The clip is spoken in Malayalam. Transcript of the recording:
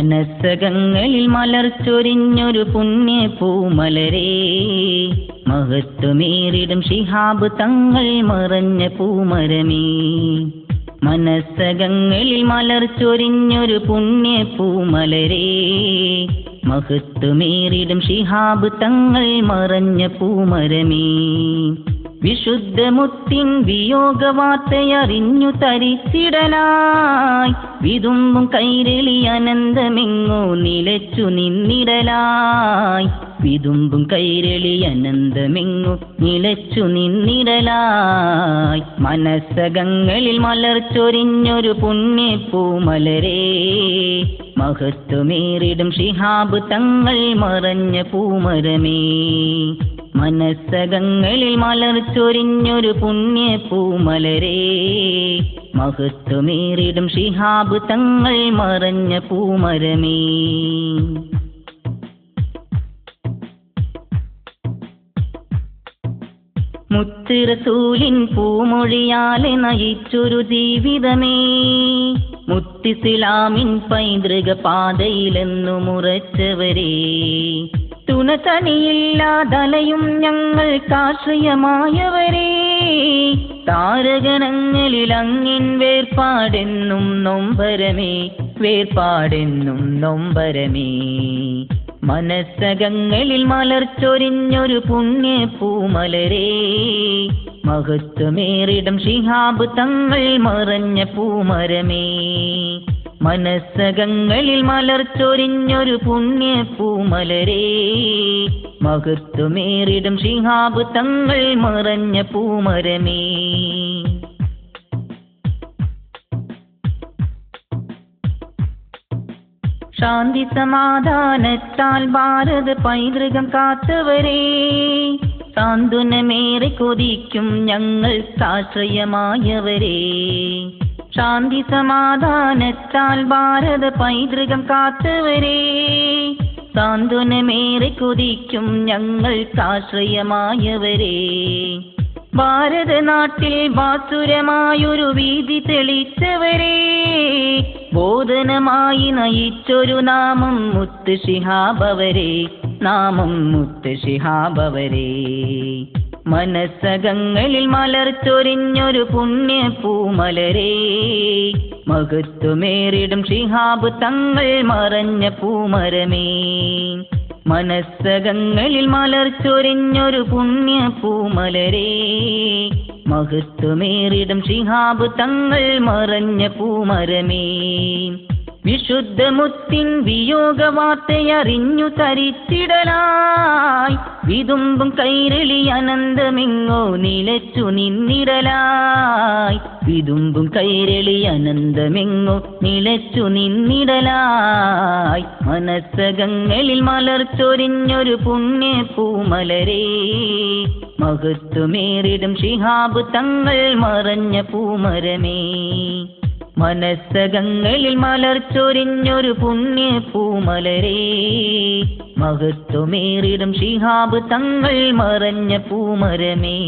മനസ്സകങ്ങളിൽ മലർച്ചൊരിഞ്ഞൊരു പുണ്യ പൂമലരേ, മഹത്വമേറിടും ശിഹാബ് തങ്ങൾ മറഞ്ഞ പൂമരമേ. മനസ്സകങ്ങളിൽ മലർച്ചൊരിഞ്ഞൊരു പുണ്യ പൂമലരേ, മഹത്വമേറിടും ശിഹാബ് തങ്ങൾ മറഞ്ഞ പൂമരമേ. വിശുദ്ധ മുത്തിൻ വിയോഗവാർത്തയറിഞ്ഞു തരിച്ചിടലായി, വിതുമ്പും കൈരളി അനന്തമെങ്ങോ നിലച്ചു നിന്നിടലായി, വിതുമ്പും കൈരളി അനന്തമെങ്ങോ നിലച്ചു നിന്നിടലായി. മനസ്സകങ്ങളിൽ മലർച്ചൊരിഞ്ഞൊരു പുണ്യ പൂമലരേ, മഹത്വമേറിടും ശിഹാബ് തങ്ങൾ മറഞ്ഞ പൂമരമേ. മനസ്സകങ്ങളിൽ മലർച്ചൊരിഞ്ഞൊരു പുണ്യ പൂമലരേ, മഹത്വമേറിടും ശിഹാബ് തങ്ങൾ മറഞ്ഞ പൂമരമേ. മുത്ത് റസൂലിൻ പൂമൊഴിയാലെ നയിച്ചൊരു ജീവിതമേ, മുത്തിസ്ലാമിൻ പൈതൃക പാതയിലെന്നു മുറച്ചവരേ. തുണതണിയില്ലാതലയും ഞങ്ങൾക്കാശ്രയമായവരേ, താരകണങ്ങളിൽ അങ്ങിൻ വേർപാടെന്നും നൊമ്പരമേ, വേർപാടെന്നും നൊമ്പരമേ. മനസ്സകങ്ങളിൽ മലർച്ചൊരിഞ്ഞൊരു പുണ്യ പൂമലരേ, മഹത്വമേറിടും ശിഹാബ് തങ്ങൾ മറഞ്ഞ പൂമരമേ. മനസ്സകങ്ങളിൽ മലർച്ചൊരിഞ്ഞൊരു പുണ്യ പൂമലരേ, മഹത്വമേറിടും ശിഹാബ് തങ്ങൾ മറഞ്ഞ പൂമരമേ. ശാന്തി സമാധാനത്താൽ ഭാരത പൈതൃകം കാത്തവരേ, സാന്ത്വനമേറെ കൊതിക്കും ഞങ്ങൾക്കാശ്രയമായവരേ. ശാന്തി സമാധാനത്താൽ ഭാരത പൈതൃകം കാത്തവരേ, സാന്ത്വനമേറെ കൊതിക്കും ഞങ്ങൾക്കാശ്രയമായവരേ. ഭാരതനാട്ടിൽ ബാസുരമായൊരു വീതി തെളിച്ചവരേ, ബോധനമായി നയിച്ചൊരു നാമം മുത്ത് ശിഹാബവരേ, നാമം മുത്ത് ശിഹാബവരേ. മനസ്സകങ്ങളിൽ മലർച്ചൊരിഞ്ഞൊരു പുണ്യ പൂമലരേ, മഹത്വമേറിടും ശിഹാബ് തങ്ങൾ മറഞ്ഞ പൂമരമേ. മനസ്സകങ്ങളിൽ മലർച്ചൊരിഞ്ഞൊരു പുണ്യ പൂമലരേ, മഹത്വമേറിടും ശിഹാബ് തങ്ങൾ മറഞ്ഞ പൂമരമേ. വിശുദ്ധ മുത്തിൻ വിയോഗവാർത്തയറിഞ്ഞു തരിച്ചിടലായി, വിതുമ്പും കൈരളി അനന്തമെങ്ങോ നിലച്ചു നിന്നിടലായി, വിതുമ്പും കൈരളി അനന്തമെങ്ങോ നിലച്ചു നിന്നിടലായി. മനസ്സകങ്ങളിൽ മലർച്ചൊരിഞ്ഞൊരു പുണ്യ പൂമലരേ, മഹത്വമേറിടും ശിഹാബ് തങ്ങൾ മറഞ്ഞ പൂമരമേ. മനസ്സകങ്ങളിൽ മലർച്ചൊരിഞ്ഞൊരു പുണ്യ പൂമലരേ, മഹത്വമേറിടും ശിഹാബ് തങ്ങൾ മറഞ്ഞ പൂമരമേ.